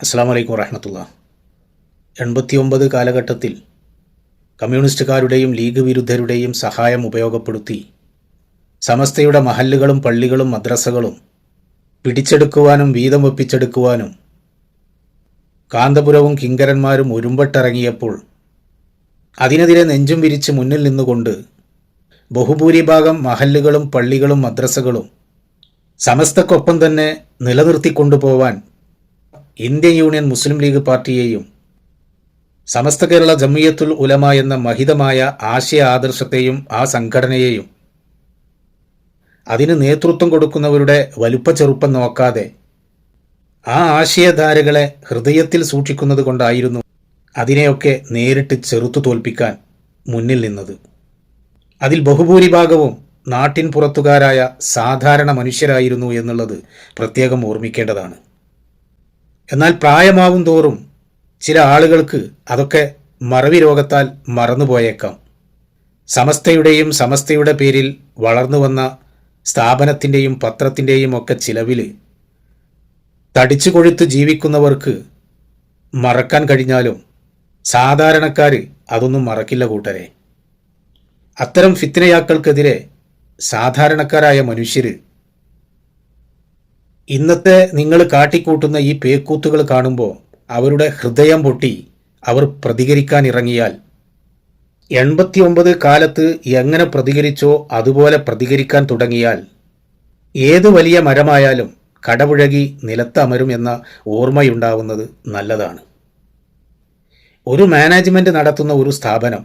അസ്സലാമു അലൈക്കും വറഹ്മത്തുള്ളാഹി. 89 കാലഘട്ടത്തിൽ കമ്മ്യൂണിസ്റ്റുകാരുടെയും ലീഗ് വിരുദ്ധരുടെയും സഹായം ഉപയോഗപ്പെടുത്തി സമസ്തയുടെ മഹല്ലുകളും പള്ളികളും മദ്രസകളും പിടിച്ചെടുക്കുവാനും വീതം വെപ്പിച്ചെടുക്കുവാനും കാന്തപുരവും കിങ്കരന്മാരും ഒരുമ്പെട്ടിറങ്ങിയപ്പോൾ അതിനെതിരെ നെഞ്ചും വിരിച്ച് മുന്നിൽ നിന്നുകൊണ്ട് ബഹുഭൂരിഭാഗം മഹല്ലുകളും പള്ളികളും മദ്രസകളും സമസ്തക്കൊപ്പം തന്നെ നിലനിർത്തിക്കൊണ്ടുപോവാൻ ഇന്ത്യൻ യൂണിയൻ മുസ്ലിം ലീഗ് പാർട്ടിയെയും സമസ്ത കേരള ജമിയത്തുൽ ഉലമ എന്ന മഹിതമായ ആശയ ആദർശത്തെയും ആ സംഘടനയെയും അതിന് നേതൃത്വം കൊടുക്കുന്നവരുടെ വലുപ്പ ചെറുപ്പം നോക്കാതെ ആ ആശയധാരകളെ ഹൃദയത്തിൽ സൂക്ഷിക്കുന്നത് കൊണ്ടായിരുന്നു അതിനെയൊക്കെ നേരിട്ട് ചെറുത്തു തോൽപ്പിക്കാൻ മുന്നിൽ നിന്നത്. അതിൽ ബഹുഭൂരിഭാഗവും നാട്ടിൻ പുറത്തുകാരായ സാധാരണ മനുഷ്യരായിരുന്നു എന്നുള്ളത് പ്രത്യേകം ഓർമ്മിക്കേണ്ടതാണ്. എന്നാൽ പ്രായമാവും തോറും ചില ആളുകൾക്ക് അതൊക്കെ മറവി രോഗത്താൽ മറന്നുപോയേക്കാം. സമസ്തയുടെയും സമസ്തയുടെ പേരിൽ വളർന്നു വന്ന സ്ഥാപനത്തിൻ്റെയും പത്രത്തിൻ്റെയും ഒക്കെ ചിലവിൽ തടിച്ചു കൊഴുത്ത് ജീവിക്കുന്നവർക്ക് മറക്കാൻ കഴിഞ്ഞാലും സാധാരണക്കാർ അതൊന്നും മറക്കില്ല കൂട്ടരെ. അത്തരം ഫിത്നയാക്കൾക്കെതിരെ സാധാരണക്കാരായ മനുഷ്യർ ഇന്നത്തെ നിങ്ങൾ കാട്ടിക്കൂട്ടുന്ന ഈ പേക്കൂത്തുകൾ കാണുമ്പോൾ അവരുടെ ഹൃദയം പൊട്ടി അവർ പ്രതികരിക്കാൻ ഇറങ്ങിയാൽ 89 കാലത്ത് എങ്ങനെ പ്രതികരിച്ചോ അതുപോലെ പ്രതികരിക്കാൻ തുടങ്ങിയാൽ ഏത് വലിയ മരമായാലും കടപുഴകി നിലത്തമരും എന്ന ഓർമ്മയുണ്ടാവുന്നത് നല്ലതാണ്. ഒരു മാനേജ്മെൻറ്റ് നടത്തുന്ന ഒരു സ്ഥാപനം,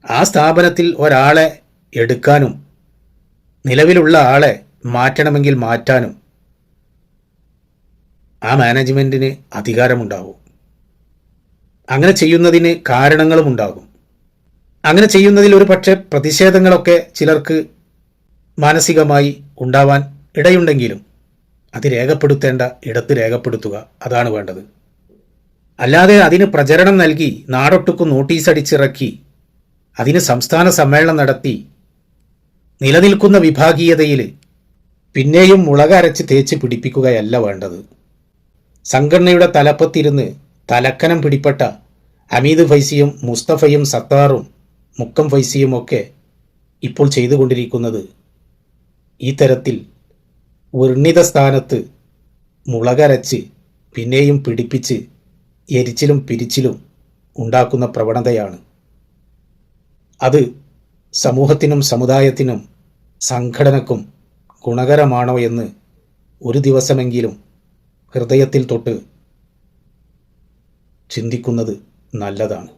ആ സ്ഥാപനത്തിൽ ഒരാളെ എടുക്കാനും നിലവിലുള്ള ആളെ മാറ്റണമെങ്കിൽ മാറ്റാനും ആ മാനേജ്മെൻറ്റിന് അധികാരമുണ്ടാവും. അങ്ങനെ ചെയ്യുന്നതിന് കാരണങ്ങളും ഉണ്ടാകും. അങ്ങനെ ചെയ്യുന്നതിൽ ഒരു പക്ഷേ പ്രതിഷേധങ്ങളൊക്കെ ചിലർക്ക് മാനസികമായി ഉണ്ടാവാൻ ഇടയുണ്ടെങ്കിലും അത് രേഖപ്പെടുത്തേണ്ട ഇടത്ത് രേഖപ്പെടുത്തുക, അതാണ് വേണ്ടത്. അല്ലാതെ അതിന് പ്രചരണം നൽകി നാടൊട്ടുക്കും നോട്ടീസ് അടിച്ചിറക്കി അതിന് സംസ്ഥാന സമ്മേളനം നടത്തി നിലനിൽക്കുന്ന വിഭാഗീയതയിൽ പിന്നെയും മുളകരച്ച് തേച്ച് പിടിപ്പിക്കുകയല്ല വേണ്ടത്. സംഘടനയുടെ തലപ്പത്തിരുന്ന് തലക്കനം പിടിപ്പെട്ട ഹമീദ് ഫൈസിയും മുസ്തഫയും സത്താറും മുക്കം ഫൈസിയും ഒക്കെ ഇപ്പോൾ ചെയ്തുകൊണ്ടിരിക്കുന്നത് ഈ തരത്തിൽ വർണ്ണിത സ്ഥാനത്ത് മുളകരച്ച് പിന്നെയും പിടിപ്പിച്ച് എരിച്ചിലും പിരിച്ചിലും ഉണ്ടാക്കുന്ന പ്രവണതയാണ്. അത് സമൂഹത്തിനും സമുദായത്തിനും സംഘടനക്കും ഗുണകരമാണോ എന്ന് ഒരു ദിവസമെങ്കിലും ഹൃദയത്തിൽ തൊട്ട് ചിന്തിക്കുന്നത് നല്ലതാണ്.